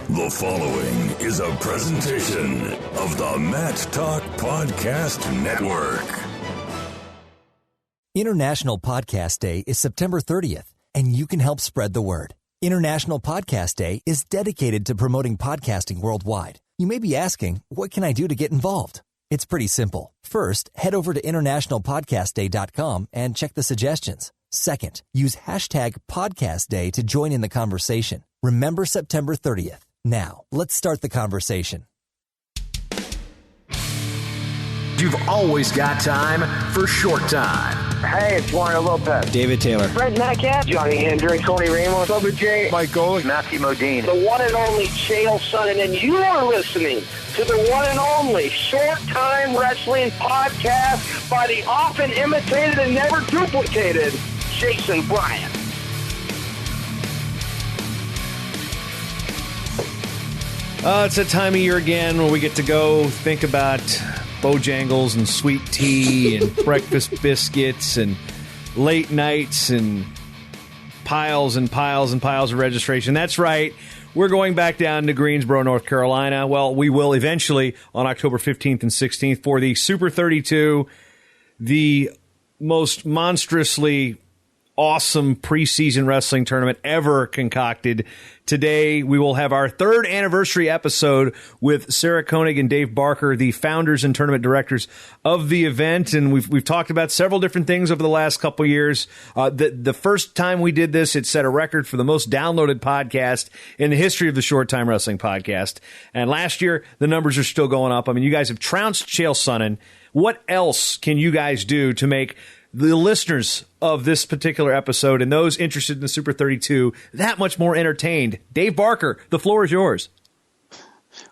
The following is a presentation of the Matt Talk Podcast Network. International Podcast Day is September 30th, and you can help spread the word. International Podcast Day is dedicated to promoting podcasting worldwide. You may be asking, what can I do to get involved? It's pretty simple. First, head over to internationalpodcastday.com and check the suggestions. Second, use hashtag Podcast Day to join in the conversation. Remember September 30th. Now, let's start the conversation. You've always got time for Short Time. Hey, it's Mario Lopez. David Taylor. Fred Metcalf. Johnny Hendricks. Tony Ramos. Bubba J. Mike Koenig. Matthew Modine. The one and only Chael Sonnen. And you are listening to the one and only Short Time Wrestling Podcast by the often imitated and never duplicated Jason Bryant. It's that time of year again where we get to go think about Bojangles and sweet tea and breakfast biscuits and late nights and piles and piles and piles of registration. That's right. We're going back down to Greensboro, North Carolina. Well, we will eventually on October 15th and 16th for the Super 32, the most monstrously awesome preseason wrestling tournament ever concocted. Today, we will have our third anniversary episode with Sara Koenig and Dave Barker, the founders and tournament directors of the event. And we've talked about several different things over the last couple years. The first time we did this, it set a record for the most downloaded podcast in the history of the Short Time Wrestling Podcast. And last year, the numbers are still going up. I mean, you guys have trounced Chael Sonnen. What else can you guys do to make the listeners of this particular episode and those interested in the Super 32 that much more entertained? Dave Barker, the floor is yours.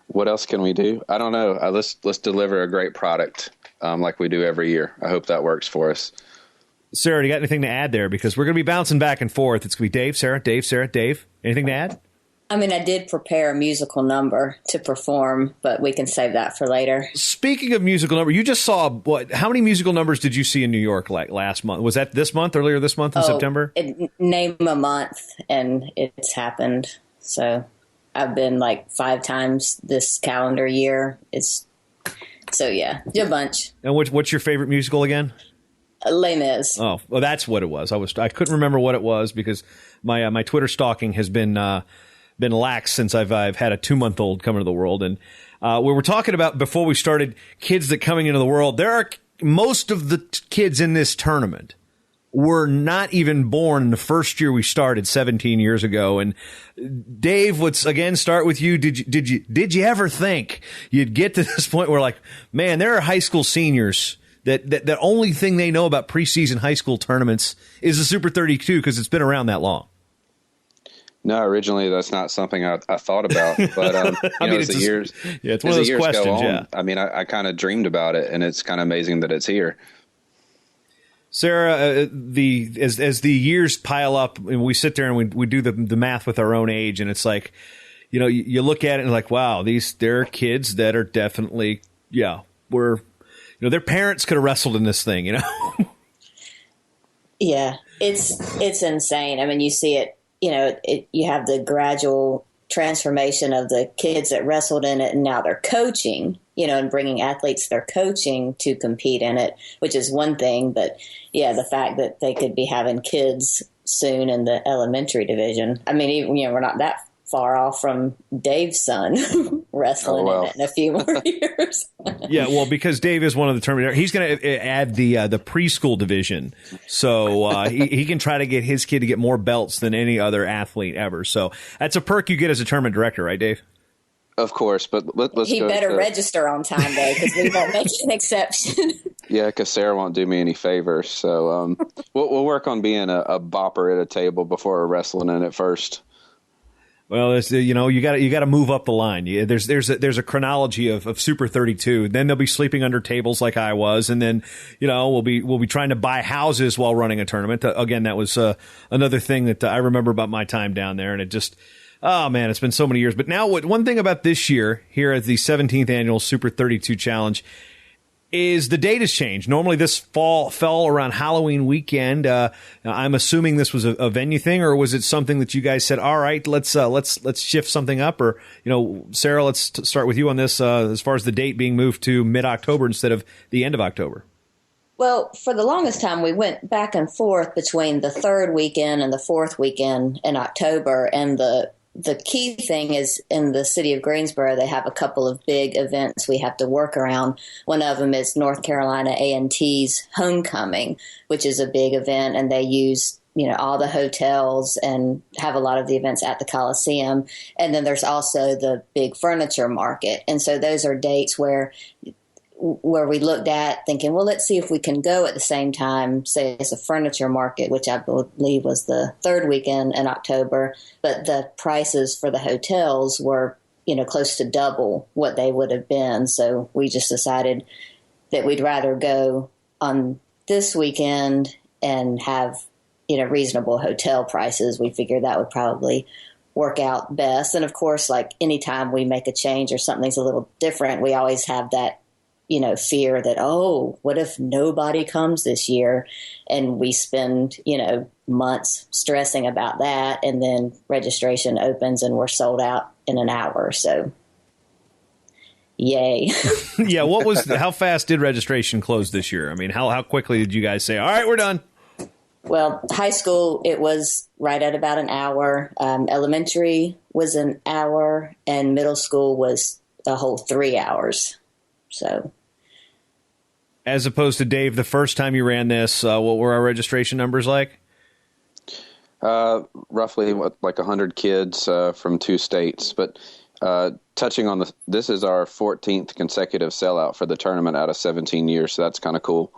What else can we do? I don't know. Let's deliver a great product like we do every year. I hope that works for us. Sarah, do you got anything to add there? Because we're going to be bouncing back and forth. It's going to be Dave, Sarah, Dave, Sarah, Dave. Anything to add? I mean, I did prepare a musical number to perform, but we can save that for later. Speaking of musical number, you just saw what? How many musical numbers did you see in New York like last month? Was that this month, earlier this month in September? Name a month, and it's happened. So I've been like 5 times this calendar year. Yeah, a bunch. And what's your favorite musical again? Les Mis. Oh, well, that's what it was. I couldn't remember what it was because my Twitter stalking has been lax since I've had a 2-month-old come into the world. And we were talking about before we started kids that coming into the world. There are most of the kids in this tournament were not even born in the first year we started 17 years ago. And Dave, let's again start with you. Did you ever think you'd get to this point where, like, man, there are high school seniors that the only thing they know about preseason high school tournaments is the Super 32 because it's been around that long? No, originally that's not something I thought about, but as the years it's one of those questions. Go on, yeah, I mean, I kind of dreamed about it, and it's kind of amazing that it's here. Sarah, as the years pile up, and we sit there and we do the math with our own age, and it's like, you look at it and like, wow, there are kids that are definitely, their parents could have wrestled in this thing, Yeah, it's insane. I mean, you see it. You have the gradual transformation of the kids that wrestled in it, and now they're coaching, and bringing athletes they're coaching to compete in it, which is one thing. But, yeah, the fact that they could be having kids soon in the elementary division. I mean, even, we're not that far off from Dave's son wrestling in it in a few more years. Yeah, well, because Dave is one of the tournament, he's going to add the preschool division, so he can try to get his kid to get more belts than any other athlete ever. So that's a perk you get as a tournament director, right, Dave? Of course, but let's. He better register on time though, because we won't make an exception. Yeah, because Sarah won't do me any favors. So we'll work on being a bopper at a table before we're wrestling in it first. Well, you got to move up the line. There's a chronology of Super 32. Then they'll be sleeping under tables like I was, and then we'll be trying to buy houses while running a tournament. Again, that was another thing that I remember about my time down there, and it just. Oh, man, it's been so many years. But now one thing about this year here at the 17th Annual Super 32 Challenge, is the date has changed. Normally this fell around Halloween weekend. I'm assuming this was a venue thing, or was it something that you guys said, all right, let's shift something up? Or, Sarah, let's start with you on this as far as the date being moved to mid-October instead of the end of October. Well, for the longest time, we went back and forth between the third weekend and the fourth weekend in October. And the key thing is in the city of Greensboro, they have a couple of big events we have to work around. One of them is North Carolina A&T's Homecoming, which is a big event, and they use all the hotels and have a lot of the events at the Coliseum. And then there's also the big furniture market. And so those are dates where we looked at thinking, well, let's see if we can go at the same time, say it's a furniture market, which I believe was the third weekend in October, but the prices for the hotels were, close to double what they would have been. So we just decided that we'd rather go on this weekend and have, reasonable hotel prices. We figured that would probably work out best. And of course, like anytime we make a change or something's a little different, we always have that fear that, oh, what if nobody comes this year? And we spend, months stressing about that. And then registration opens and we're sold out in an hour. So, yay. Yeah. How fast did registration close this year? I mean, how quickly did you guys say, all right, we're done? Well, high school, it was right at about an hour. Elementary was an hour, and middle school was a whole 3 hours. So, as opposed to Dave, the first time you ran this, what were our registration numbers like? Roughly like 100 kids from 2 states. But touching on this is our 14th consecutive sellout for the tournament out of 17 years. So that's kind of cool.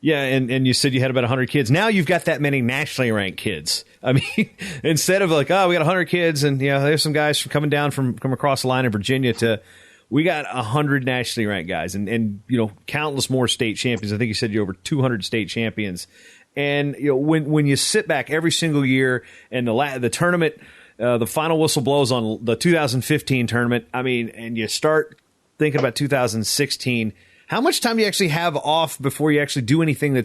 Yeah, and you said you had about 100 kids. Now you've got that many nationally ranked kids. I mean, instead of like, oh, we got 100 kids, and there's some guys coming down from across the line in Virginia to. We got 100 nationally ranked guys and countless more state champions. I think you said you're over 200 state champions. And when you sit back every single year and the tournament, the final whistle blows on the 2015 tournament. I mean, and you start thinking about 2016. How much time do you actually have off before you actually do anything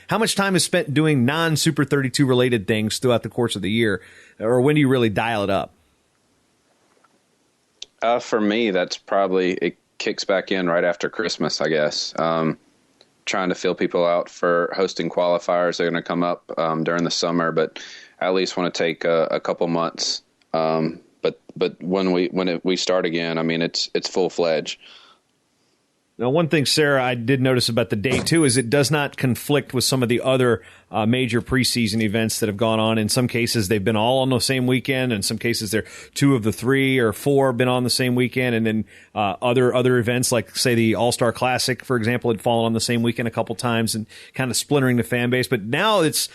how much time is spent doing non-Super 32 related things throughout the course of the year? Or when do you really dial it up? For me, that's probably, it kicks back in right after Christmas, I guess. Trying to fill people out for hosting qualifiers. They're going to come up during the summer, but I at least want to take a couple months. But when we start again, I mean, it's full-fledged. Now, one thing, Sarah, I did notice about the day, too, is it does not conflict with some of the other major preseason events that have gone on. In some cases, they've been all on the same weekend. In some cases, they're 2 of the 3 or 4 have been on the same weekend. And then other events like, say, the All-Star Classic, for example, had fallen on the same weekend a couple times and kind of splintering the fan base. But now it's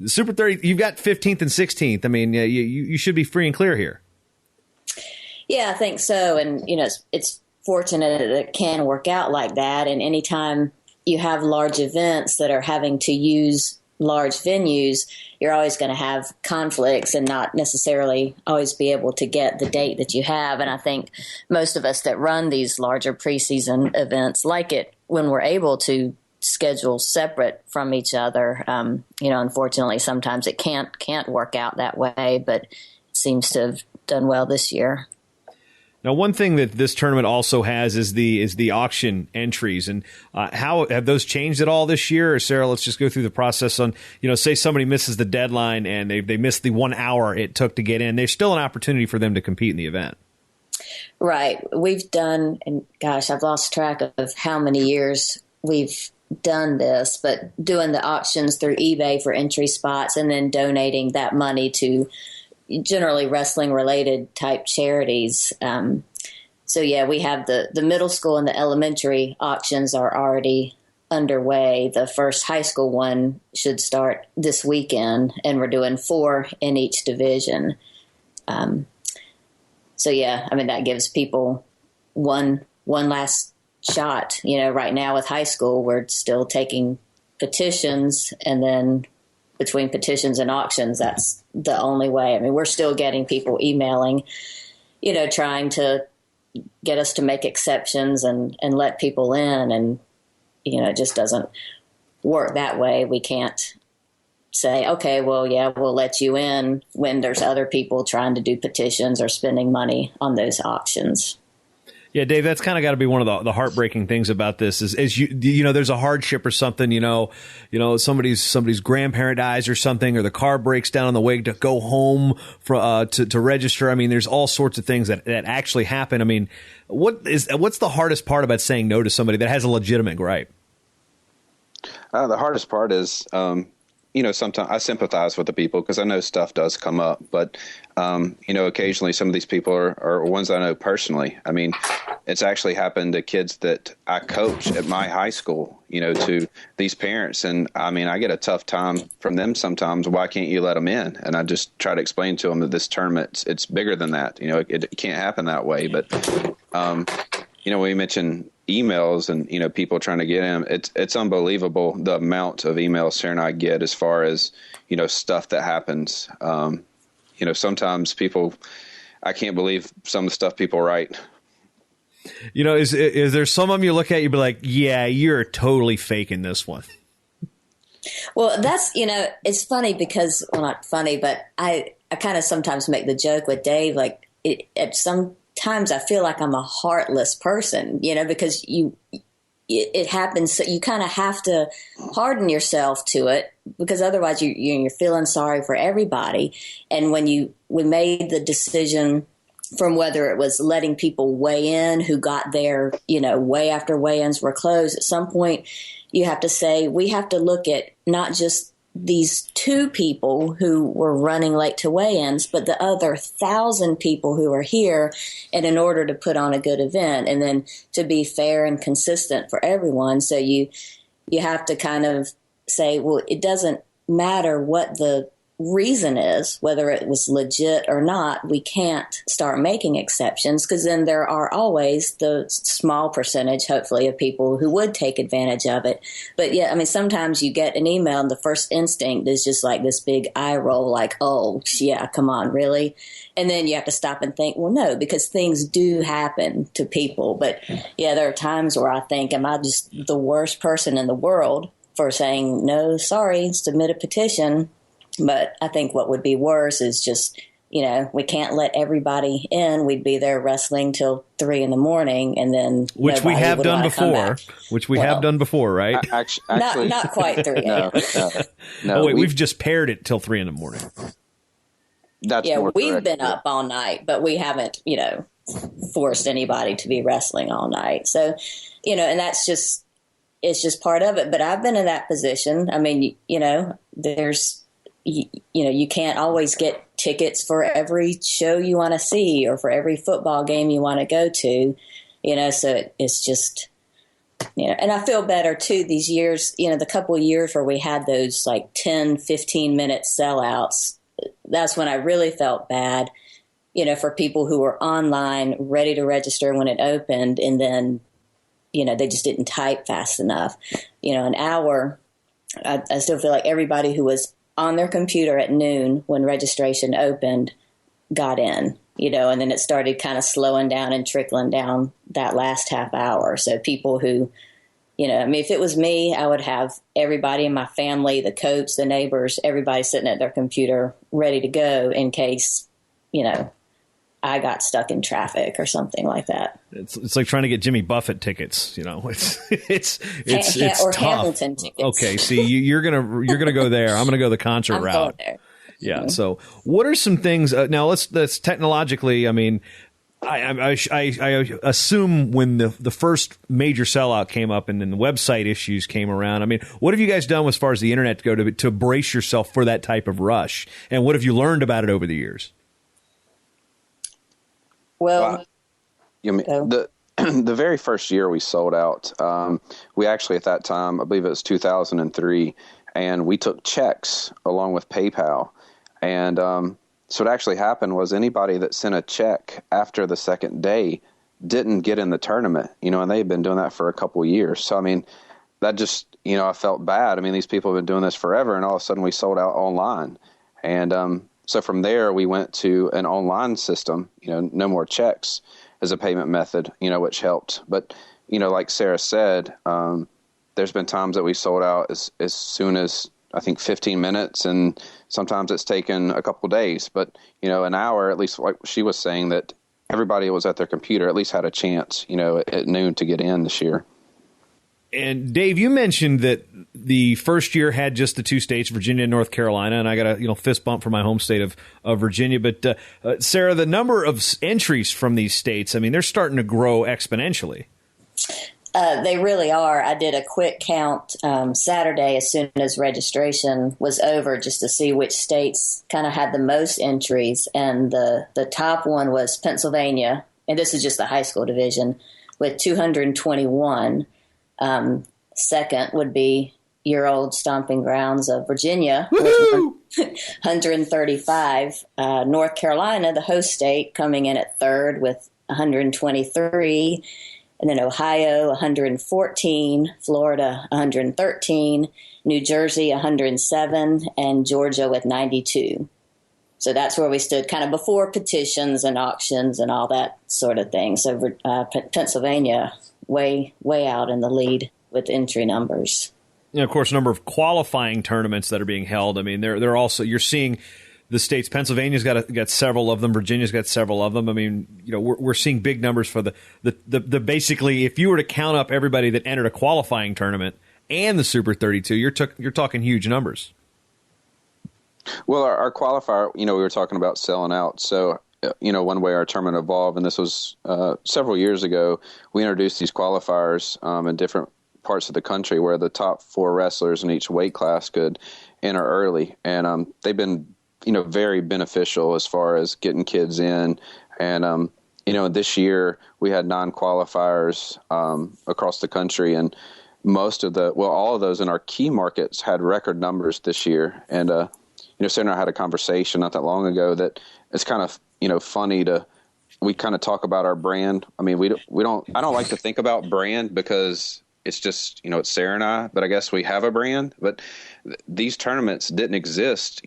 Super 30. You've got 15th and 16th. I mean, you should be free and clear here. Yeah, I think so. And, it's fortunate that it can work out like that. And anytime you have large events that are having to use large venues, you're always going to have conflicts and not necessarily always be able to get the date that you have. And I think most of us that run these larger preseason events like it when we're able to schedule separate from each other. Unfortunately, sometimes it can't work out that way, but it seems to have done well this year. Now, one thing that this tournament also has is the auction entries, and how have those changed at all this year? Or Sarah, let's just go through the process on, say somebody misses the deadline and they missed the 1 hour it took to get in. There's still an opportunity for them to compete in the event. Right. We've done, and gosh, I've lost track of how many years we've done this, but doing the auctions through eBay for entry spots and then donating that money to generally wrestling related type charities. So yeah, we have the middle school and the elementary auctions are already underway. The first high school one should start this weekend, and we're doing 4 in each division. So yeah, I mean, that gives people one last shot. Right now with high school, we're still taking petitions, and then between petitions and auctions, that's the only way. I mean, we're still getting people emailing, trying to get us to make exceptions and let people in. And, it just doesn't work that way. We can't say, okay, well, yeah, we'll let you in when there's other people trying to do petitions or spending money on those auctions. Yeah, Dave, that's kind of got to be one of the heartbreaking things about this is there's a hardship or something, somebody's grandparent dies or something, or the car breaks down on the way to go home to register. I mean, there's all sorts of things that actually happen. I mean, what's the hardest part about saying no to somebody that has a legitimate gripe? The hardest part is, sometimes I sympathize with the people because I know stuff does come up, but, occasionally some of these people are ones I know personally. I mean, it's actually happened to kids that I coach at my high school, to these parents. And I mean, I get a tough time from them sometimes. Why can't you let them in? And I just try to explain to them that this tournament, it's bigger than that. It can't happen that way. But, when you mention emails and, people trying to get in, it's unbelievable the amount of emails Sarah and I get as far as, stuff that happens. Sometimes I can't believe some of the stuff people write. Is there some of them you look at, you'd be like, yeah, you're totally faking this one? Well, that's, it's funny because, well, not funny, but I kind of sometimes make the joke with Dave, like sometimes I feel like I'm a heartless person, because it happens. So you kind of have to harden yourself to it because otherwise you're feeling sorry for everybody. And when we made the decision from whether it was letting people weigh in who got there, way after weigh-ins were closed, at some point you have to say, we have to look at not just these 2 people who were running late to weigh-ins, but the other 1,000 people who are here, and in order to put on a good event and then to be fair and consistent for everyone. So you have to kind of say, well, it doesn't matter what the reason is, whether it was legit or not, we can't start making exceptions because then there are always the small percentage, hopefully, of people who would take advantage of it. But yeah, I mean, sometimes you get an email and the first instinct is just like this big eye roll, like, oh, yeah, come on, really? And then you have to stop and think, well, no, because things do happen to people. But yeah, there are times where I think, am I just the worst person in the world for saying, no, sorry, submit a petition? But I think what would be worse is just, we can't let everybody in. We'd be there wrestling till 3 a.m. and then which we have done before. Have done before, right? Actually, not quite 3 a.m. No. Oh wait, we've just paired it till 3 a.m. That's we've been up all night, but we haven't, forced anybody to be wrestling all night. So, and that's just it's just part of it. But I've been in that position. I mean, there's. You can't always get tickets for every show you want to see or for every football game you want to go to, so it's just, and I feel better too these years, the couple of years where we had those like 10, 15 minute sellouts. That's when I really felt bad, for people who were online ready to register when it opened. And then, they just didn't type fast enough, an hour. I still feel like everybody who was on their computer at noon when registration opened got in, and then it started kind of slowing down and trickling down that last half hour. So people who, if it was me, I would have everybody in my family, the coach, the neighbors, everybody sitting at their computer ready to go in case, I got stuck in traffic or something like that. It's like trying to get Jimmy Buffett tickets, it's or tough. Hamilton tickets. Okay, see, you're gonna go there. I'm gonna go the concert route. Going there. Yeah. Mm-hmm. So, what are some things? Now, let's technologically. I mean, I assume when the first major sellout came up and then the website issues came around. I mean, what have you guys done as far as the internet go to brace yourself for that type of rush? And what have you learned about it over the years? Well, the very first year we sold out, we actually at that time, I believe it was 2003, and we took checks along with PayPal. And so what actually happened was anybody that sent a check after the second day didn't get in the tournament, and they've been doing that for a couple of years. So, I mean, that just, I felt bad. I mean, these people have been doing this forever, and all of a sudden we sold out online. And so from there, we went to an online system, no more checks. as a payment method, which helped. But, like Sara said, there's been times that we sold out as soon as, I think, 15 minutes, and sometimes it's taken a couple days. But, an hour, at least like she was saying, that everybody was at their computer, at least had a chance, at noon to get in this year. And Dave, you mentioned that the first year had just the two states, Virginia and North Carolina, and I got a fist bump for my home state of Virginia. But Sara, the number of entries from these states, I mean, they're starting to grow exponentially. They really are. I did a quick count Saturday as soon as registration was over, just to see which states kind of had the most entries. And the top one was Pennsylvania, and this is just the high school division, with 221. Second would be your old stomping grounds of Virginia, with 135. North Carolina, the host state, coming in at third with 123. And then Ohio, 114, Florida, 113, New Jersey, 107, and Georgia with 92. So that's where we stood kind of before petitions and auctions and all that sort of thing. So Pennsylvania, way out in the lead with entry numbers. And of course, a number of qualifying tournaments that are being held. I mean, they're also, you're seeing the states. Pennsylvania's got several of them. Virginia's got several of them. I mean, we're seeing big numbers for the basically. If you were to count up everybody that entered a qualifying tournament and the Super 32, you're talking huge numbers. Well, our qualifier, we were talking about selling out. So, one way our tournament evolved, and this was several years ago, we introduced these qualifiers in different parts of the country where the top 4 wrestlers in each weight class could enter early, and they've been very beneficial as far as getting kids in. And, this year we had 9 qualifiers across the country, and all of those in our key markets had record numbers this year. And, Sarah and I had a conversation not that long ago that it's kind of, funny we kind of talk about our brand. I mean, I don't like to think about brand because it's just, it's Sara and I, but I guess we have a brand. But these tournaments didn't exist,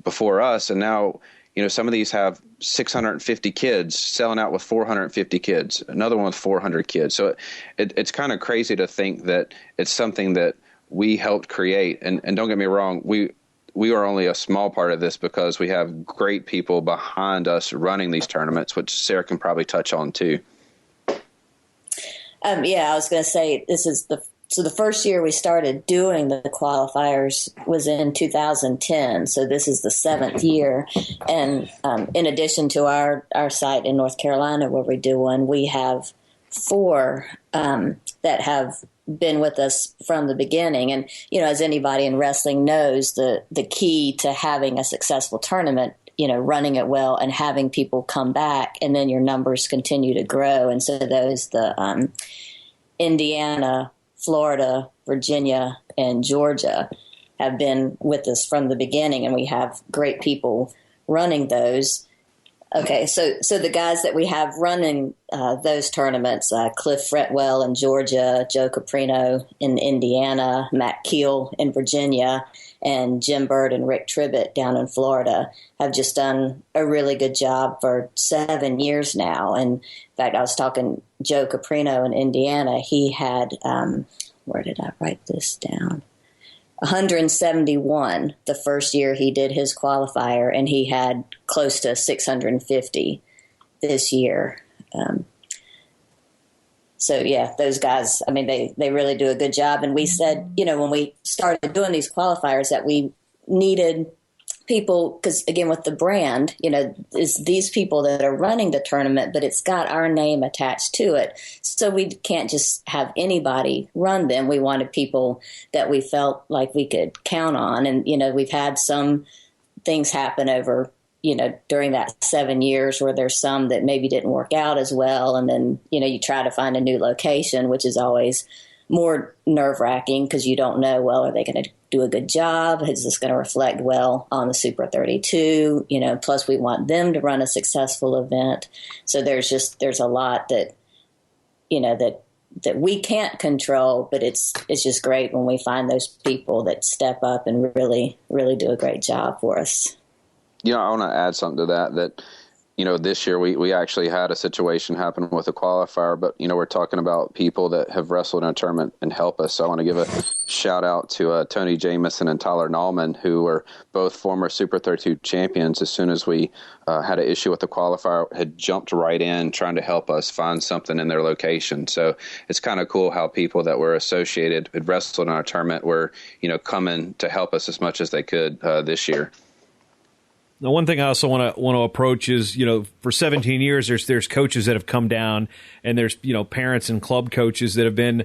before us, and now some of these have 650 kids selling out with 450 kids, another one with 400 kids. So it's kind of crazy to think that it's something that we helped create. And don't get me wrong, we are only a small part of this because we have great people behind us running these tournaments, which Sara can probably touch on too. Yeah, I was going to say the first year we started doing the qualifiers was in 2010. So this is the 7th year. And in addition to our site in North Carolina where we do one, we have 4 that have been with us from the beginning. And, as anybody in wrestling knows, the key to having a successful tournament, running it well and having people come back, and then your numbers continue to grow. And so the Indiana, Florida, Virginia, and Georgia have been with us from the beginning, and we have great people running those. Okay, so the guys that we have running those tournaments, Cliff Fretwell in Georgia, Joe Caprino in Indiana, Matt Keel in Virginia, and Jim Bird and Rick Tribbett down in Florida, have just done a really good job for 7 years now. And in fact, I was talking Joe Caprino in Indiana. He had, where did I write this down? 171 the first year he did his qualifier, and he had close to 650 this year. So, yeah, those guys, I mean, they really do a good job. And we said, when we started doing these qualifiers, that we needed people, because, again, with the brand, is these people that are running the tournament, but it's got our name attached to it. So we can't just have anybody run them. We wanted people that we felt like we could count on. And, we've had some things happen over, during that 7 years where there's some that maybe didn't work out as well. And then, you try to find a new location, which is always more nerve-wracking because you don't know, well, are they going to do a good job? Is this going to reflect well on the Super 32? Plus we want them to run a successful event. So there's a lot that, that we can't control, but it's just great when we find those people that step up and really, really do a great job for us. I want to add something to that this year we actually had a situation happen with a qualifier, but, we're talking about people that have wrestled in a tournament and help us. So I want to give a shout out to Tony Jamison and Tyler Nallman, who were both former Super 32 champions. As soon as we had an issue with the qualifier, had jumped right in trying to help us find something in their location. So it's kind of cool how people that were associated with wrestled in our tournament were, coming to help us as much as they could this year. Now, one thing I also want to approach is, for 17 years, there's coaches that have come down, and there's, parents and club coaches that have been,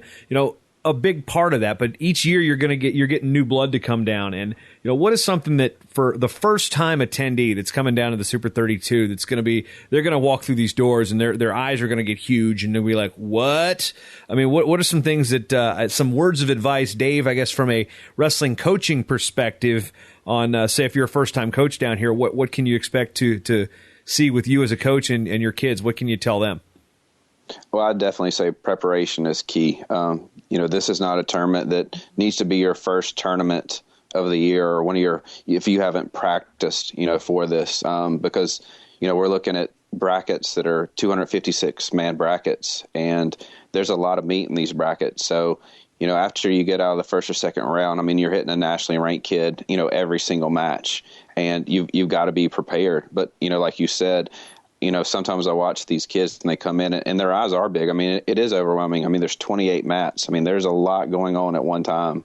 a big part of that. But each year you're getting new blood to come down. And, what is something that for the first time attendee that's coming down to the Super 32, that's going to be, they're going to walk through these doors and their eyes are going to get huge and they'll be like, what? I mean, what are some things that, some words of advice, Dave, I guess from a wrestling coaching perspective on, say, if you're a first-time coach down here, what can you expect to see with you as a coach and your kids? What can you tell them? Well, I'd definitely say preparation is key. This is not a tournament that needs to be your first tournament of the year or if you haven't practiced, for this, because, we're looking at brackets that are 256-man brackets, and there's a lot of meat in these brackets. So, after you get out of the first or second round, I mean, you're hitting a nationally ranked kid, every single match, and you've got to be prepared. But, like you said, sometimes I watch these kids and they come in and their eyes are big. I mean, it is overwhelming. I mean, there's 28 mats. I mean, there's a lot going on at one time.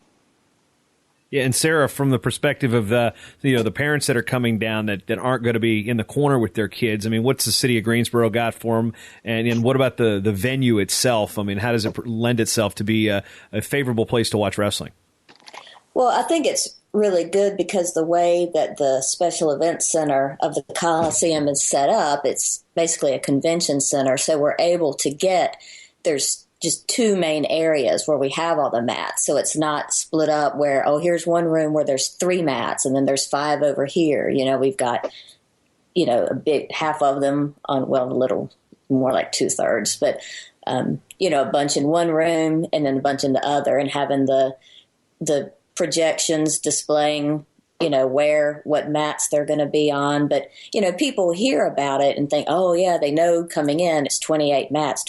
Yeah, and Sarah, from the perspective of the parents that are coming down that aren't going to be in the corner with their kids, I mean, what's the city of Greensboro got for them? And what about the venue itself? I mean, how does it lend itself to be a favorable place to watch wrestling? Well, I think it's really good because the way that the special events center of the Coliseum is set up, it's basically a convention center. So we're able to there's just two main areas where we have all the mats. So it's not split up where, here's one room where there's 3 mats and then there's 5 over here. We've got, a big half of them on, a little more like 2/3, but, a bunch in one room and then a bunch in the other, and having the projections displaying, what mats they're going to be on. But, people hear about it and think, oh, yeah, they know coming in it's 28 mats.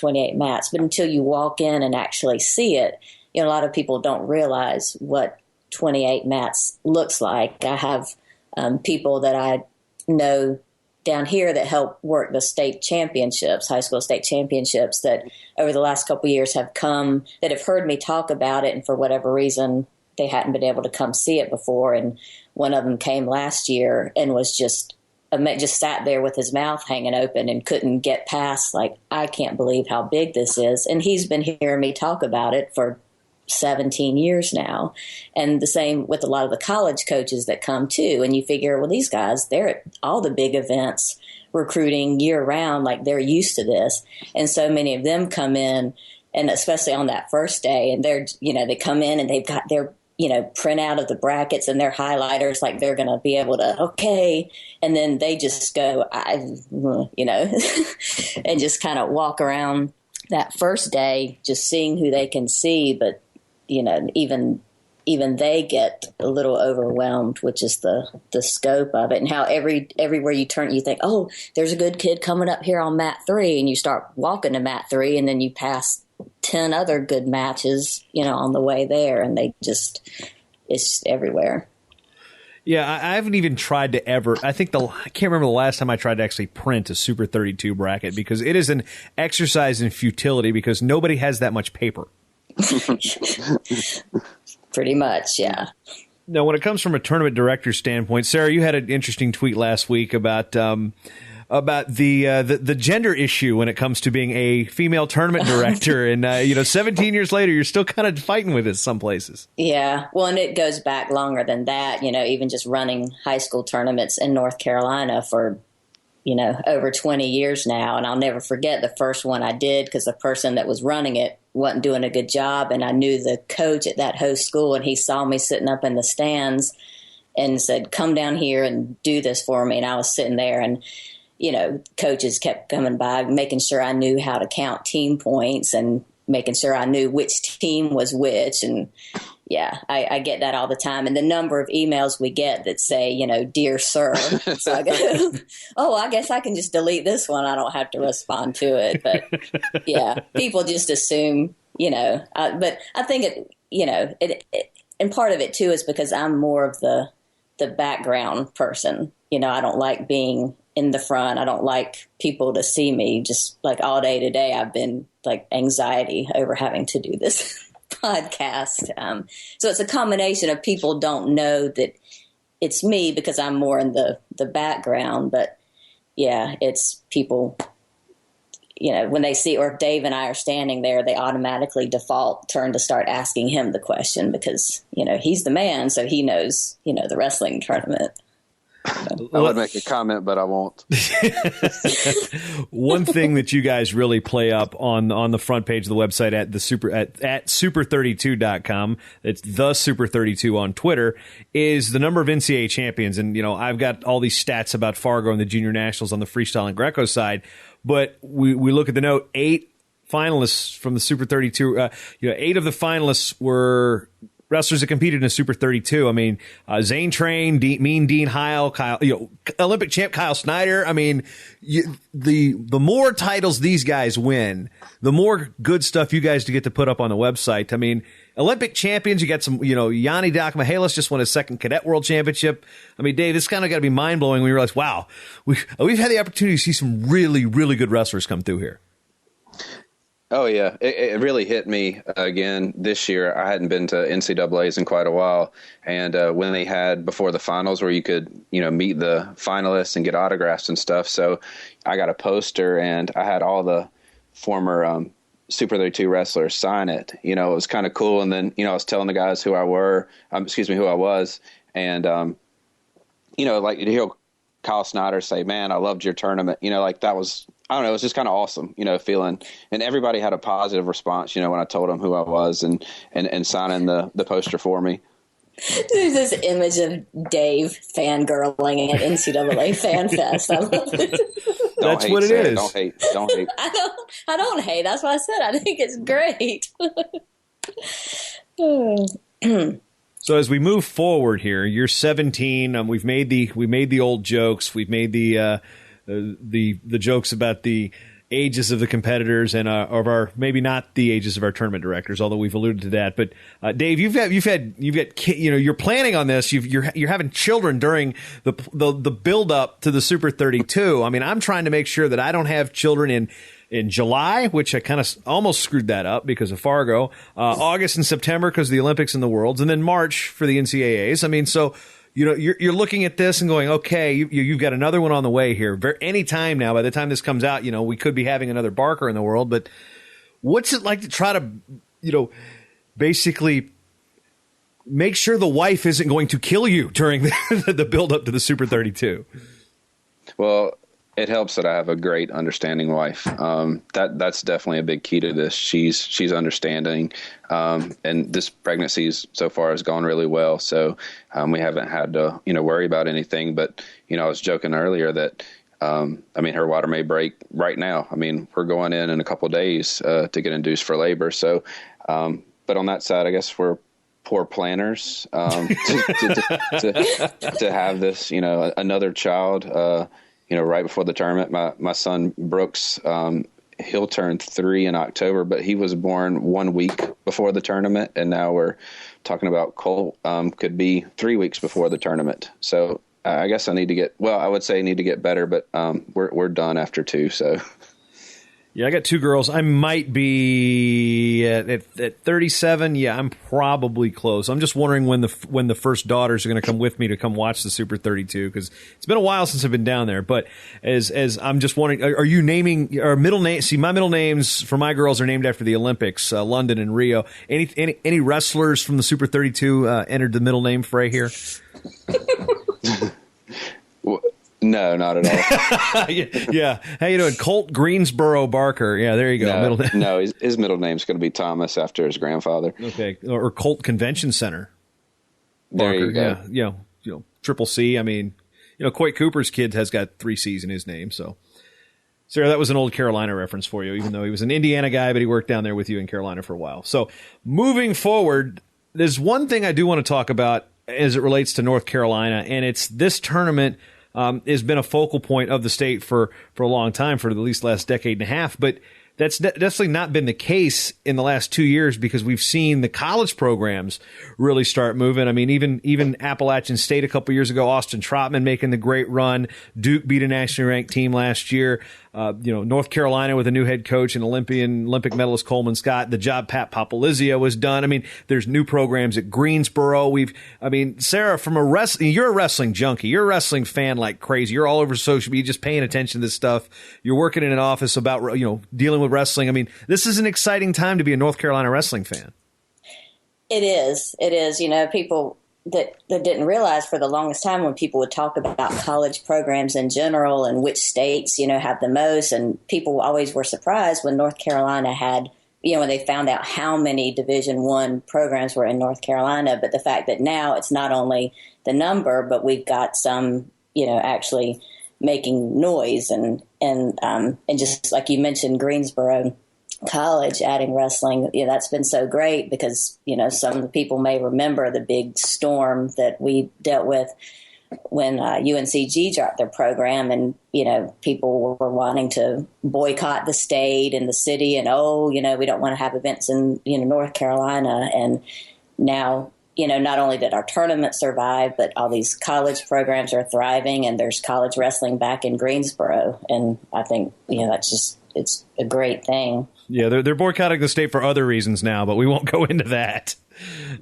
But until you walk in and actually see it, a lot of people don't realize what 28 mats looks like. I have people that I know down here that help work the state championships, high school state championships, that over the last couple of years have come, that have heard me talk about it, and for whatever reason they hadn't been able to come see it before. And one of them came last year and was just sat there with his mouth hanging open and couldn't get past, like, I can't believe how big this is. And he's been hearing me talk about it for 17 years now. And the same with a lot of the college coaches that come too. And you figure, well, these guys, they're at all the big events recruiting year round, like they're used to this. And so many of them come in, and especially on that first day, and they come in and they've got their print out of the brackets and their highlighters, like they're going to be able to, okay. And then they just go, and just kind of walk around that first day, just seeing who they can see. But, even they get a little overwhelmed, which is the scope of it, and how everywhere you turn, you think, oh, there's a good kid coming up here on mat 3, and you start walking to mat 3, and then you pass 10 other good matches, on the way there, and it's just everywhere. Yeah, I haven't even tried to ever. I can't remember the last time I tried to actually print a Super 32 bracket, because it is an exercise in futility because nobody has that much paper. Pretty much, yeah. Now, when it comes from a tournament director standpoint, Sarah, you had an interesting tweet last week about the gender issue when it comes to being a female tournament director. And, 17 years later, you're still kind of fighting with it some places. Yeah. Well, and it goes back longer than that, even just running high school tournaments in North Carolina for, over 20 years now. And I'll never forget the first one I did, because the person that was running it wasn't doing a good job. And I knew the coach at that host school, and he saw me sitting up in the stands and said, come down here and do this for me. And I was sitting there, and coaches kept coming by, making sure I knew how to count team points and making sure I knew which team was which. And, yeah, I get that all the time. And the number of emails we get that say, dear sir. So I go, oh, I guess I can just delete this one. I don't have to respond to it. But yeah, people just assume, but I think and part of it too is because I'm more of the background person. I don't like being in the front. I don't like people to see me. Just like all day today, I've been like anxiety over having to do this podcast. So it's a combination of people don't know that it's me because I'm more in the background. But yeah, it's people, when they see, or if Dave and I are standing there, they automatically turn to start asking him the question because, he's the man. So he knows, the wrestling tournament. I would make a comment, but I won't. One thing that you guys really play up on the front page of the website at super32.com, it's the Super32 on Twitter, is the number of NCAA champions. And, I've got all these stats about Fargo and the junior nationals on the freestyle and Greco side, but we look at the note, 8 finalists from the Super 32, 8 of the finalists were wrestlers that competed in a Super 32. I mean, Zane Train, Mean Dean Heil, Kyle, Olympic champ Kyle Snyder. I mean, the more titles these guys win, the more good stuff you guys get to put up on the website. I mean, Olympic champions, you got some, Yanni Dakmahalis just won his second cadet world championship. I mean, Dave, this kind of got to be mind blowing when you realize, wow, we've had the opportunity to see some really, really good wrestlers come through here. Oh, yeah. It really hit me again this year. I hadn't been to NCAAs in quite a while. And when they had before the finals where you could, meet the finalists and get autographs and stuff. So I got a poster and I had all the former Super 32 wrestlers sign it. It was kind of cool. And then, I was telling the guys who I was. And, like you hear Kyle Snyder say, man, I loved your tournament. That was, I don't know, it was just kind of awesome, feeling, and everybody had a positive response, when I told them who I was and signing the poster for me. There's this image of Dave fangirling at NCAA Fan Fest. I love it. That's what it is. Don't hate. I don't hate. That's what I said. I think it's great. So as we move forward here, you're 17. We made the old jokes. We've made the jokes about the ages of the competitors and of our, maybe not the ages of our tournament directors, although we've alluded to that. But Dave, you've got you're planning on this. You're having children during the build up to the Super 32. I mean, I'm trying to make sure that I don't have children in July, which I kind of almost screwed that up because of Fargo, August and September because of the Olympics and the Worlds, and then March for the NCAAs. I mean, so you're looking at this and going, okay, you've got another one on the way here. Any time now, by the time this comes out, we could be having another Barker in the world. But what's it like to try to, basically make sure the wife isn't going to kill you during the build up to the Super 32? Well, it helps that I have a great understanding wife. That's definitely a big key to this. She's understanding, and this pregnancy so far has gone really well. So we haven't had to worry about anything. But I was joking earlier that her water may break right now. I mean, we're going in a couple of days to get induced for labor. So, but on that side, I guess we're poor planners to have this another child. Right before the tournament. My son Brooks, he'll turn 3 in October, but he was born 1 week before the tournament, and now we're talking about Colt could be 3 weeks before the tournament. So I guess I need to get better, but we're done after 2. So. Yeah, I got 2 girls. I might be at 37. Yeah, I'm probably close. I'm just wondering when the first daughters are going to come with me to come watch the Super 32 because it's been a while since I've been down there. But as I'm just wondering, are you naming our middle name? See, my middle names for my girls are named after the Olympics, London and Rio. Any wrestlers from the Super 32 entered the middle name fray here? No, not at all. Yeah. How you doing? Colt Greensboro Barker. Yeah, there you go. No, his middle name's going to be Thomas after his grandfather. Okay. Or Colt Convention Center Barker. There you go. Yeah. Triple C. I mean, Coit Cooper's kid has got 3 C's in his name. So, Sarah, that was an old Carolina reference for you, even though he was an Indiana guy, but he worked down there with you in Carolina for a while. So, moving forward, There's one thing I do want to talk about as it relates to North Carolina, and it's this tournament has been a focal point of the state for a long time, for at least the last decade and a half. But that's definitely not been the case in the last 2 years, because we've seen the college programs really start moving. I mean, even Appalachian State a couple years ago, Austin Trotman making the great run. Duke beat a nationally ranked team last year. North Carolina with a new head coach and Olympic medalist Coleman Scott. The job Pat Popalizia was done. I mean, there's new programs at Greensboro. Sarah, you're a wrestling junkie. You're a wrestling fan like crazy. You're all over social media, just paying attention to this stuff. You're working in an office about, dealing with wrestling. I mean, this is an exciting time to be a North Carolina wrestling fan. It is. People that didn't realize for the longest time, when people would talk about college programs in general and which states, have the most, and people always were surprised when North Carolina had, when they found out how many Division I programs were in North Carolina. But the fact that now it's not only the number, but we've got some, actually making noise, and just like you mentioned, Greensboro College adding wrestling, that's been so great, because some of the people may remember the big storm that we dealt with when UNCG dropped their program, and people were wanting to boycott the state and the city, and we don't want to have events in North Carolina. And now not only did our tournament survive, but all these college programs are thriving, and there's college wrestling back in Greensboro, and I think it's a great thing. Yeah, they're boycotting the state for other reasons now, but we won't go into that.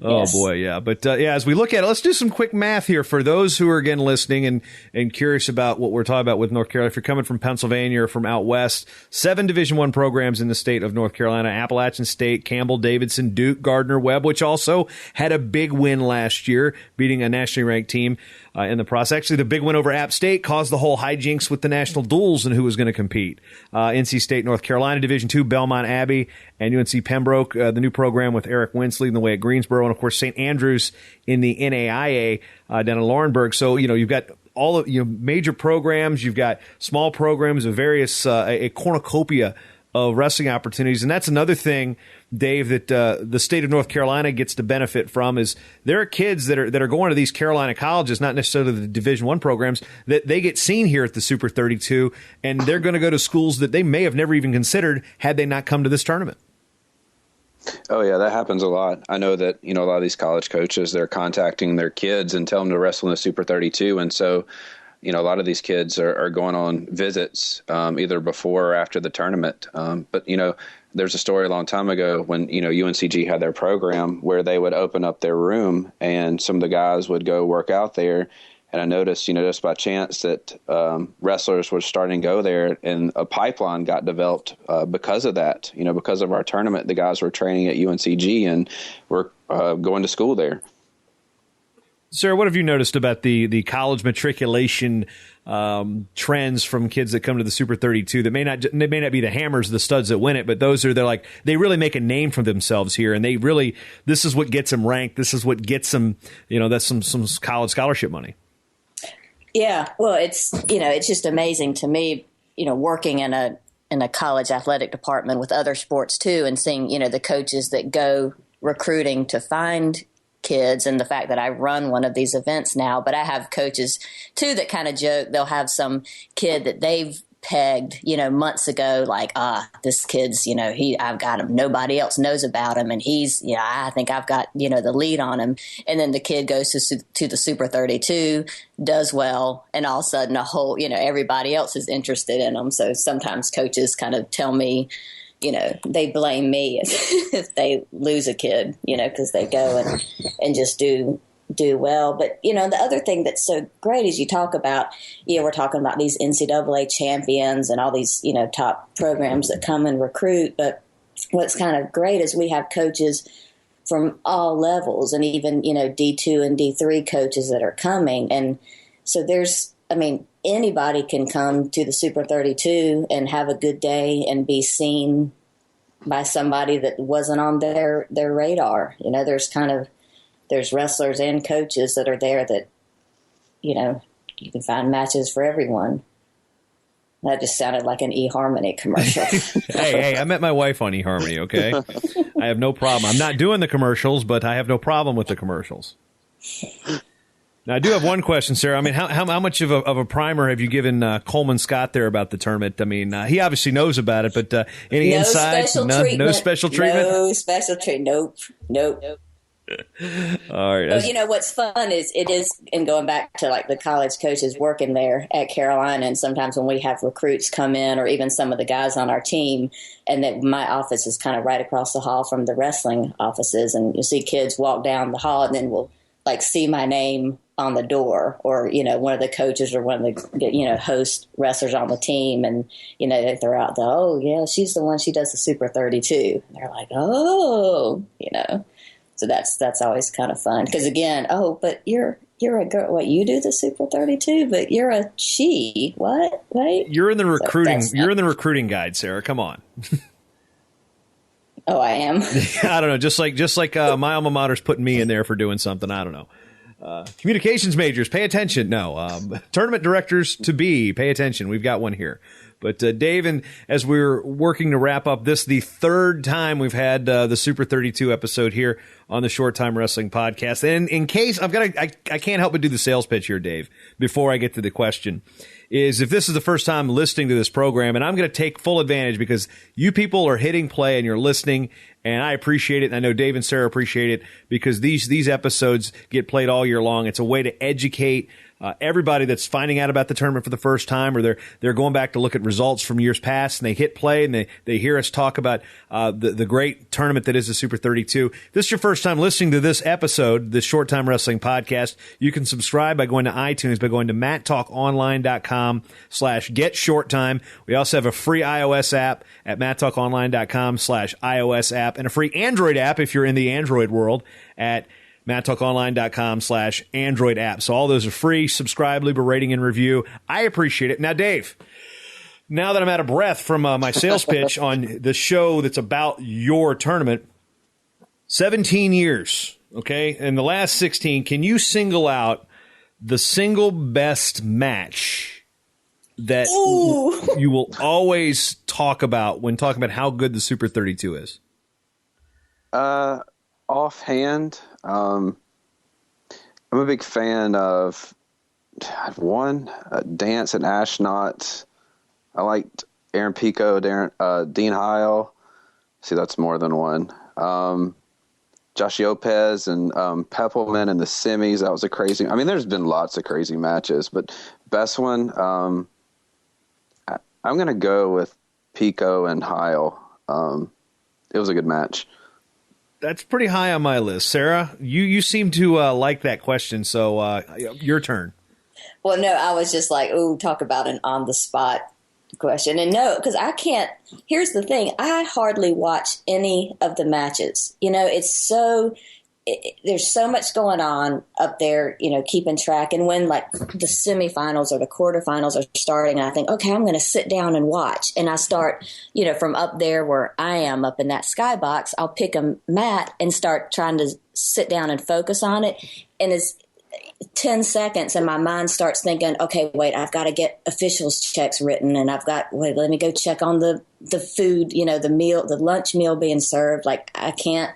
Oh, yes. Boy, yeah. But, as we look at it, let's do some quick math here for those who are, again, listening and curious about what we're talking about with North Carolina. If you're coming from Pennsylvania or from out west, 7 Division I programs in the state of North Carolina: Appalachian State, Campbell, Davidson, Duke, Gardner-Webb, which also had a big win last year, beating a nationally ranked team in the process. Actually, the big win over App State caused the whole hijinks with the national duels and who was going to compete. NC State, North Carolina, Division II, Belmont Abbey, and UNC Pembroke, the new program with Eric Wentz leading the way at Greensboro, and of course St. Andrews in the NAIA down in Laurinburg. So you've got all of major programs, you've got small programs of various a cornucopia of wrestling opportunities, and that's another thing, Dave, that the state of North Carolina gets to benefit from. Is there are kids that are going to these Carolina colleges, not necessarily the Division I programs, that they get seen here at the Super 32, and they're going to go to schools that they may have never even considered had they not come to this tournament. Oh, yeah, that happens a lot. I know that, a lot of these college coaches, they're contacting their kids and tell them to wrestle in the Super 32. And so, a lot of these kids are going on visits either before or after the tournament. But there's a story a long time ago when, UNCG had their program where they would open up their room and some of the guys would go work out there. And I noticed, just by chance that wrestlers were starting to go there, and a pipeline got developed because of that. Because of our tournament, the guys were training at UNCG and were going to school there. Sarah, what have you noticed about the college matriculation trends from kids that come to the Super 32 that may not be the hammers, the studs that win it, but they really make a name for themselves here, and this is what gets them ranked. This is what gets them, that's some college scholarship money. Yeah, well, it's just amazing to me, working in a college athletic department with other sports too, and seeing the coaches that go recruiting to find kids, and the fact that I run one of these events now. But I have coaches too that kind of joke. They'll have some kid that they've pegged, months ago, like, this kid's, I've got him. Nobody else knows about him. And he's, I think I've got, the lead on him. And then the kid goes to the Super 32, does well. And all of a sudden everybody else is interested in him. So sometimes coaches kind of tell me, they blame me if they lose a kid, because they go and just do well. But, the other thing that's so great is you talk about, we're talking about these NCAA champions and all these, top programs that come and recruit. But what's kind of great is we have coaches from all levels, and even, D2 and D3 coaches that are coming. And so anybody can come to the Super 32 and have a good day and be seen by somebody that wasn't on their radar. There's wrestlers and coaches that are there that, you can find matches for everyone. That just sounded like an eHarmony commercial. Hey, I met my wife on eHarmony, okay? I have no problem. I'm not doing the commercials, but I have no problem with the commercials. Now, I do have one question, Sarah. I mean, how much of a primer have you given Coleman Scott there about the tournament? I mean, he obviously knows about it, but any insight? No special treatment? No special treatment. Nope. All right. But you know what's fun is and going back to like the college coaches working there at Carolina, and sometimes when we have recruits come in, or even some of the guys on our team, and that my office is kind of right across the hall from the wrestling offices, and you'll see kids walk down the hall, and then we'll like see my name on the door, or one of the coaches or one of the host wrestlers on the team, and they throw out she's the one, she does the Super 32. And they're like, so that's always kind of fun, because again, but you're a girl. What, you do the Super 32, but you're a she. What? Wait. You're in the recruiting. You're in the recruiting guide, Sarah. Come on. Oh, I am. I don't know. Just like my alma mater's putting me in there for doing something. I don't know. Communications majors, pay attention. No, tournament directors to be, pay attention. We've got one here. But Dave, and as we're working to wrap up this, the third time we've had the Super 32 episode here on the Short Time Wrestling Podcast. And in case I can't help but do the sales pitch here, Dave, before I get to the question, is if this is the first time listening to this program, and I'm going to take full advantage because you people are hitting play and you're listening, and I appreciate it, and I know Dave and Sarah appreciate it, because these episodes get played all year long. It's a way to educate everybody that's finding out about the tournament for the first time, or they're going back to look at results from years past, and they hit play and they hear us talk about the great tournament that is the Super 32. If this is your first time listening to this episode, the Short Time Wrestling Podcast, you can subscribe by going to iTunes, by going to matttalkonline.com/getshorttime. We also have a free iOS app at matttalkonline.com/iOS app, and a free Android app if you're in the Android world at matttalkonline.com/Android app. So all those are free. Subscribe, leave a rating and review. I appreciate it. Now, Dave, now that I'm out of breath from my sales pitch on the show that's about your tournament, 17 years, okay? In the last 16, can you single out the single best match that you will always talk about when talking about how good the Super 32 is? Offhand, I'm a big fan of one Dance and Ashnot. I liked Aaron Pico, Dean Heil. See, that's more than one. Josh Lopez and Peppelman in the semis. That was a crazy. I mean, there's been lots of crazy matches, but best one, I'm going to go with Pico and Heil. It was a good match. That's pretty high on my list. Sarah, you seem to like that question, so your turn. Well, no, I was just like, talk about an on-the-spot question. And no, because I can't – here's the thing. I hardly watch any of the matches. It's so there's so much going on up there, keeping track. And when, like, the semifinals or the quarterfinals are starting, I think, okay, I'm going to sit down and watch. And I start, from up there where I am up in that skybox, I'll pick a mat and start trying to sit down and focus on it. And it's 10 seconds and my mind starts thinking, okay, wait, I've got to get officials checks written, and let me go check on the food, the meal, the lunch meal being served. Like, I can't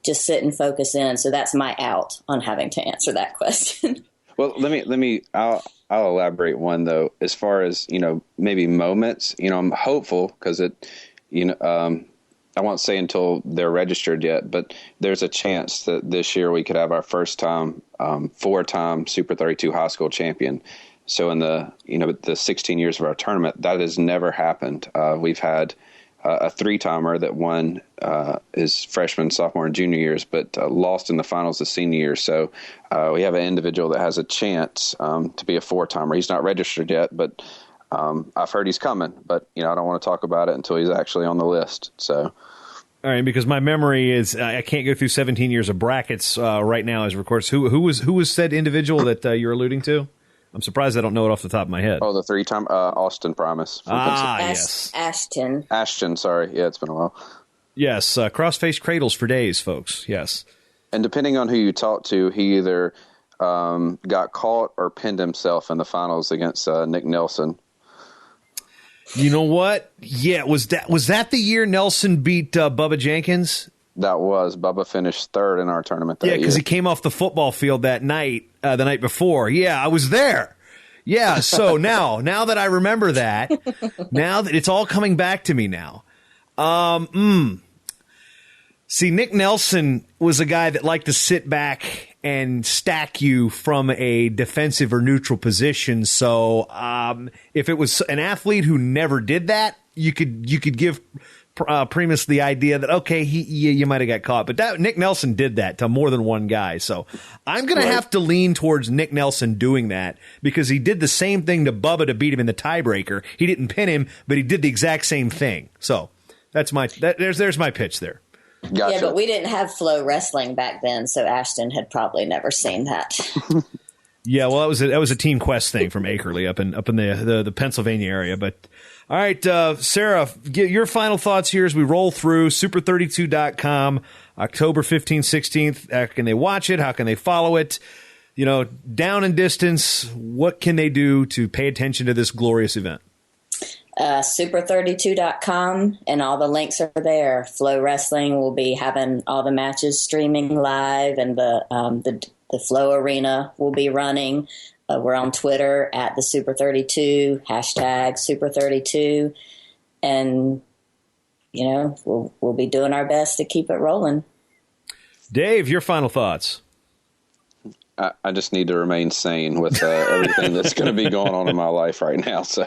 just sit and focus in. So that's my out on having to answer that question. Well, I'll elaborate one though, as far as, maybe moments, I'm hopeful because I won't say until they're registered yet, but there's a chance that this year we could have our first time, 4-time Super 32 high school champion. So in the 16 years of our tournament, that has never happened. We've had a 3-timer that won his freshman, sophomore, and junior years, but lost in the finals the senior year. So we have an individual that has a chance to be a 4-timer. He's not registered yet, but I've heard he's coming. But I don't want to talk about it until he's actually on the list. So. All right, because my memory is I can't go through 17 years of brackets right now as it records. Who was said individual that you're alluding to? I'm surprised I don't know it off the top of my head. Oh, the 3-time Austin Promise. Yes. Ashton, sorry. Yeah, it's been a while. Yes, cross-faced cradles for days, folks. Yes. And depending on who you talk to, he either got caught or pinned himself in the finals against Nick Nelson. You know what? Yeah, was that the year Nelson beat Bubba Jenkins? That was. Bubba finished third in our tournament that year. Yeah, because he came off the football field that night, the night before. Yeah, I was there. Yeah, so now that I remember that, now that it's all coming back to me now. See, Nick Nelson was a guy that liked to sit back and stack you from a defensive or neutral position. So if it was an athlete who never did that, you could give Primus the idea that, okay, you might have got caught. But Nick Nelson did that to more than one guy. So I'm going to have to lean towards Nick Nelson doing that because he did the same thing to Bubba to beat him in the tiebreaker. He didn't pin him, but he did the exact same thing. So there's my pitch there. Gotcha. Yeah, but we didn't have Flow Wrestling back then, so Ashton had probably never seen that. Yeah, well, that was a Team Quest thing from Akerley up in the Pennsylvania area. But all right, Sarah, get your final thoughts here as we roll through super32.com, October 15th, 16th. How can they watch it? How can they follow it? You know, down and distance, what can they do to pay attention to this glorious event? Super32.com, and all the links are there. Flow Wrestling will be having all the matches streaming live, and the Flow Arena will be running. We're on Twitter at the Super32, hashtag Super32, and you know we'll be doing our best to keep it rolling. Dave, your final thoughts. I just need to remain sane with everything that's going to be going on in my life right now. So,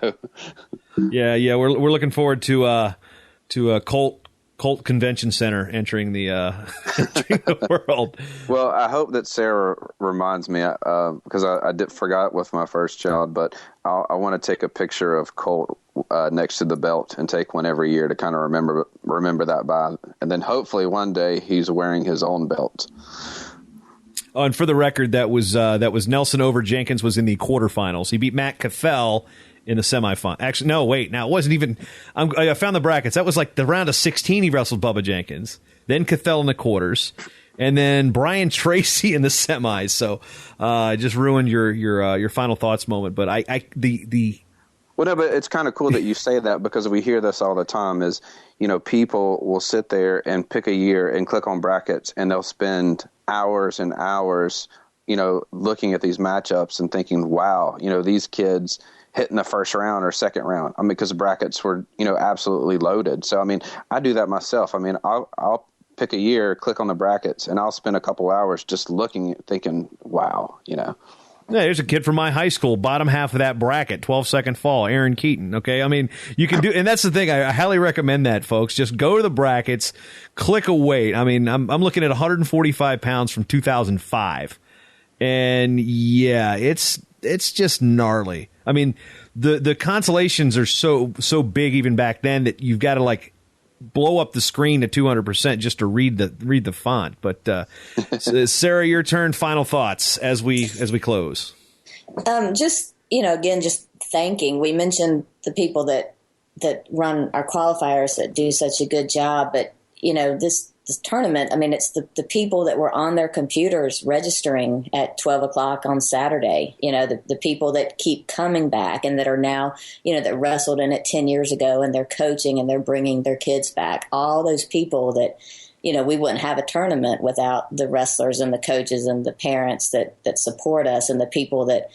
yeah, we're looking forward to Colt Convention Center entering the world. Well, I hope that Sarah reminds me because I forgot with my first child, but I want to take a picture of Colt next to the belt and take one every year to kind of remember that by, and then hopefully one day he's wearing his own belt. Oh, and for the record, that was Nelson over Jenkins was in the quarterfinals. He beat Matt Cathell in the semifinal. Actually, no, wait. Now, it wasn't even – I found the brackets. That was like the round of 16 he wrestled Bubba Jenkins. Then Cathell in the quarters. And then Brian Tracy in the semis. So I just ruined your final thoughts moment. But Well, no, but it's kind of cool that you say that because we hear this all the time is, you know, people will sit there and pick a year and click on brackets and they'll spend hours and hours, you know, looking at these matchups and thinking, wow, you know, these kids hit in the first round or second round. I mean, because the brackets were, you know, absolutely loaded. So, I mean, I do that myself. I mean, I'll pick a year, click on the brackets, and I'll spend a couple hours just looking, thinking, wow, you know. Yeah, there's a kid from my high school, bottom half of that bracket, 12-second fall, Aaron Keaton. Okay, I mean, you can do, and that's the thing. I highly recommend that, folks. Just go to the brackets, click a weight. I mean, I'm looking at 145 pounds from 2005, and yeah, it's just gnarly. I mean, the consolations are so big even back then that you've got to like blow up the screen to 200% just to read the font. But Sarah, your turn. Final thoughts as we close. Just, you know, again, just thanking. We mentioned the people that run our qualifiers that do such a good job, but you know, this tournament, I mean, it's the people that were on their computers registering at 12 o'clock on Saturday, you know, the people that keep coming back and that are now, you know, that wrestled in it 10 years ago and they're coaching and they're bringing their kids back. All those people that, you know, we wouldn't have a tournament without the wrestlers and the coaches and the parents that support us and the people that,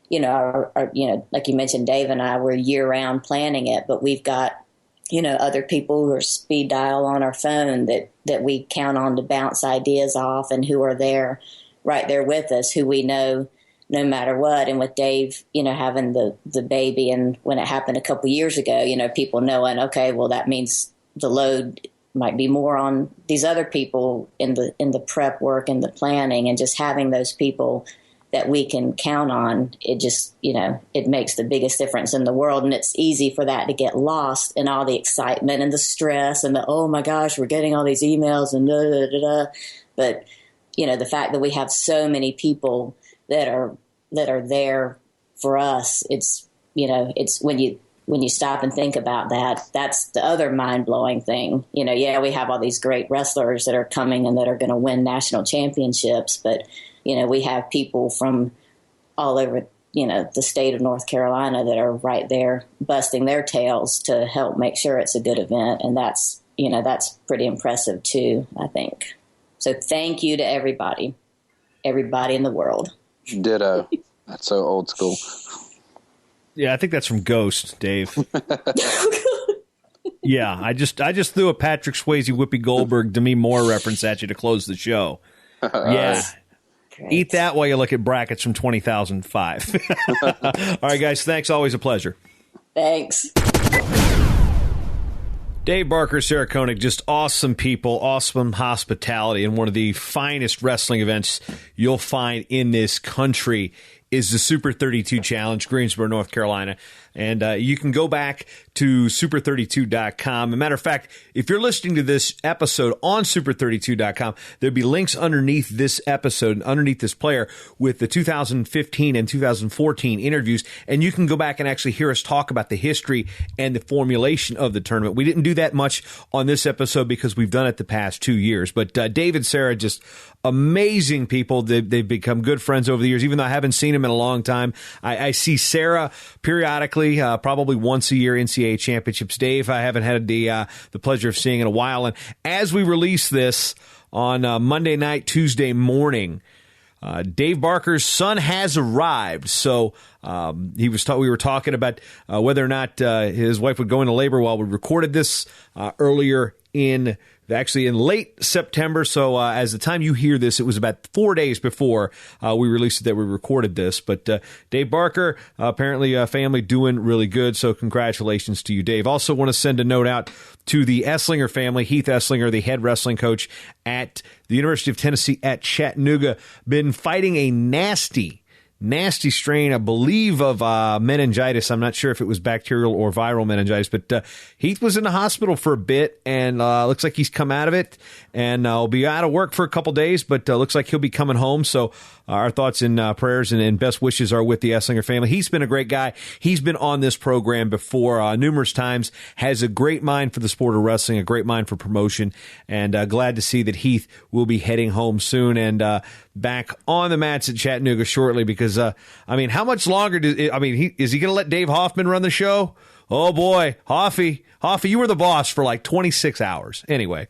you know, are, you know, like you mentioned, Dave and I were year round planning it, but we've got, you know, other people who are speed dial on our phone that we count on to bounce ideas off and who are there, right there with us, who we know no matter what. And with Dave, you know, having the baby and when it happened a couple years ago, you know, people knowing, okay, well, that means the load might be more on these other people in the prep work and the planning, and just having those people that we can count on, it just, you know, it makes the biggest difference in the world. And it's easy for that to get lost in all the excitement and the stress and the, oh my gosh, we're getting all these emails and da, da, da, da. But, you know, the fact that we have so many people that are there for us, it's, you know, it's when you stop and think about that, that's the other mind-blowing thing. You know, yeah, we have all these great wrestlers that are coming and that are going to win national championships, but, you know, we have people from all over the state of North Carolina that are right there busting their tails to help make sure it's a good event. And that's pretty impressive too, I think. So thank you to everybody in the world. Ditto. That's so old school. Yeah, I think that's from Ghost, Dave. Yeah, I just threw a Patrick Swayze, Whoopi Goldberg, Demi Moore reference at you to close the show. Yeah. Great. Eat that while you look at brackets from 2005. All right, guys, thanks. Always a pleasure. Thanks. Dave Barker, Sara Koenig, just awesome people, awesome hospitality, and one of the finest wrestling events you'll find in this country is the Super 32 Challenge, Greensboro, North Carolina. And you can go back to super32.com. As a matter of fact, if you're listening to this episode on super32.com, there'll be links underneath this episode, underneath this player, with the 2015 and 2014 interviews. And you can go back and actually hear us talk about the history and the formulation of the tournament. We didn't do that much on this episode because we've done it the past 2 years. But Dave and Sara, just amazing people. They've become good friends over the years, even though I haven't seen them in a long time. I see Sara periodically, probably once a year, NCAA championships. Dave, I haven't had the pleasure of seeing in a while. And as we release this on Monday night, Tuesday morning, Dave Barker's son has arrived. So we were talking about whether or not his wife would go into labor while we recorded this earlier in late September. So as the time you hear this, it was about 4 days before we released it that we recorded this. But Dave Barker, apparently family doing really good. So congratulations to you, Dave. Also want to send a note out to the Esslinger family. Heath Esslinger, the head wrestling coach at the University of Tennessee at Chattanooga, been fighting a nasty strain, I believe, of meningitis. I'm not sure if it was bacterial or viral meningitis, but Heath was in the hospital for a bit, and looks like he's come out of it, and will be out of work for a couple days, but looks like he'll be coming home. So our thoughts and prayers and best wishes are with the Esslinger family. He's been a great guy. He's been on this program before numerous times, has a great mind for the sport of wrestling, a great mind for promotion, and glad to see that Heath will be heading home soon and back on the mats at Chattanooga shortly, because, how much longer is he going to let Dave Hoffman run the show? Oh boy, Hoffy, you were the boss for like 26 hours. Anyway,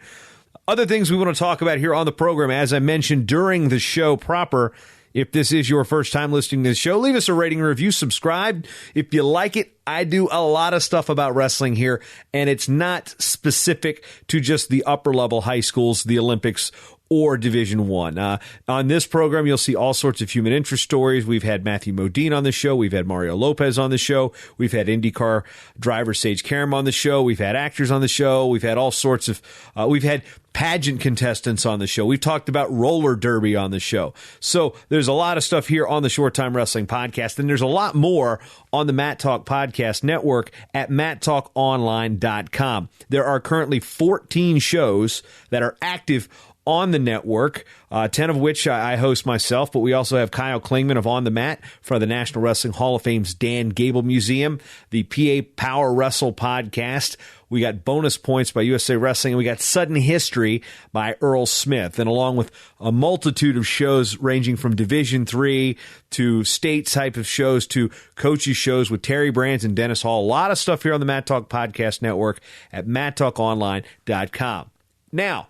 other things we want to talk about here on the program, as I mentioned during the show proper. If this is your first time listening to the show, leave us a rating and review, subscribe. If you like it, I do a lot of stuff about wrestling here, and it's not specific to just the upper level high schools, the Olympics, or Division I. On this program, you'll see all sorts of human interest stories. We've had Matthew Modine on the show. We've had Mario Lopez on the show. We've had IndyCar driver Sage Karam on the show. We've had actors on the show. We've had all sorts of, we've had pageant contestants on the show. We've talked about roller derby on the show. So there's a lot of stuff here on the Short Time Wrestling Podcast, and there's a lot more on the Matt Talk Podcast Network at matttalkonline.com. There are currently 14 shows that are active on the network, 10 of which I host myself, but we also have Kyle Klingman of On the Mat for the National Wrestling Hall of Fame's Dan Gable Museum, the PA Power Wrestle podcast. We got Bonus Points by USA Wrestling, and we got Sudden History by Earl Smith, and along with a multitude of shows ranging from Division III to state type of shows to coaches shows with Terry Brands and Dennis Hall. A lot of stuff here on the Matt Talk Podcast Network at matttalkonline.com. Now,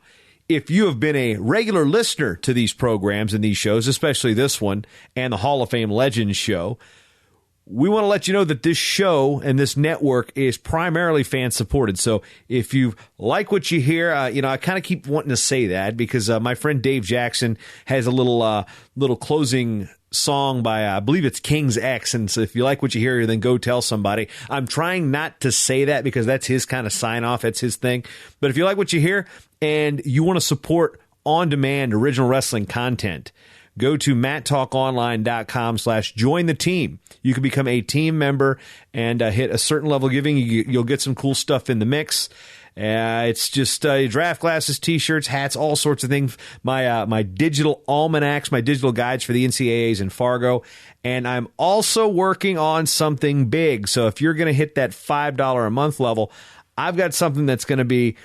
if you have been a regular listener to these programs and these shows, especially this one and the Hall of Fame Legends show, we want to let you know that this show and this network is primarily fan-supported. So if you like what you hear, I kind of keep wanting to say that because my friend Dave Jackson has a little closing song by, I believe it's King's X, and so if you like what you hear, then go tell somebody. I'm trying not to say that because that's his kind of sign-off, that's his thing. But if you like what you hear and you want to support on-demand original wrestling content, go to matttalkonline.com/join the team. You can become a team member and hit a certain level of giving. You'll get some cool stuff in the mix. It's just draft glasses, T-shirts, hats, all sorts of things. My digital almanacs, my digital guides for the NCAAs in Fargo. And I'm also working on something big. So if you're going to hit that $5 a month level, I've got something that's going to be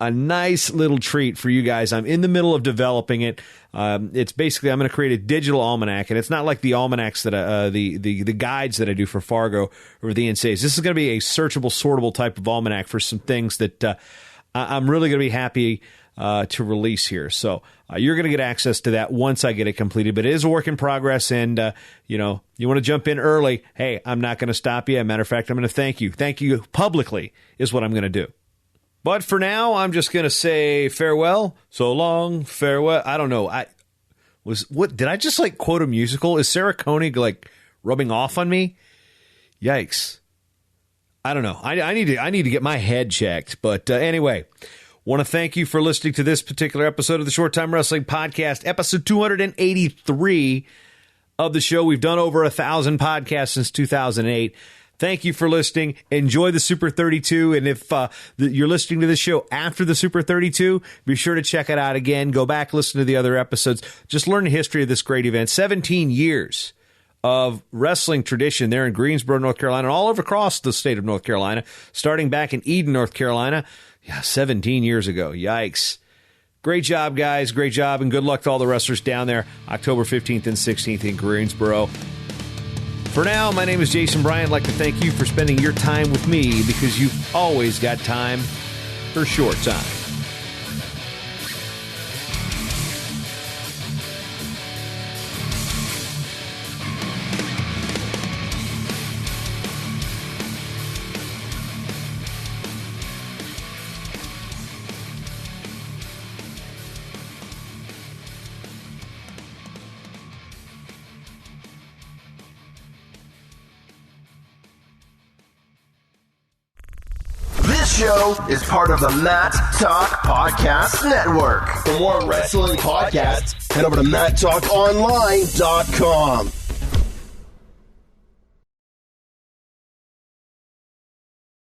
a nice little treat for you guys. I'm in the middle of developing it. It's basically, I'm going to create a digital almanac, and it's not like the almanacs that the guides that I do for Fargo or the NSAs. This is going to be a searchable, sortable type of almanac for some things that I'm really going to be happy to release here. So you're going to get access to that once I get it completed, but it is a work in progress. And, you want to jump in early. Hey, I'm not going to stop you. As a matter of fact, I'm going to thank you. Thank you publicly is what I'm going to do. But for now, I'm just going to say farewell. So long, farewell. I don't know. Did I just like quote a musical? Is Sara Koenig like rubbing off on me? Yikes. I don't know. I need to get my head checked. But anyway, want to thank you for listening to this particular episode of the Short Time Wrestling Podcast, episode 283 of the show. We've done over 1,000 podcasts since 2008. Thank you for listening. Enjoy the Super 32. And if you're listening to this show after the Super 32, be sure to check it out again. Go back, listen to the other episodes. Just learn the history of this great event. 17 years of wrestling tradition there in Greensboro, North Carolina, and all over across the state of North Carolina, starting back in Eden, North Carolina. Yeah, 17 years ago. Yikes. Great job, guys. Great job, and good luck to all the wrestlers down there October 15th and 16th in Greensboro. For now, my name is Jason Bryant. I'd like to thank you for spending your time with me, because you've always got time for Short Time. This show is part of the Matt Talk Podcast Network. For more wrestling podcasts, head over to MattTalkOnline.com.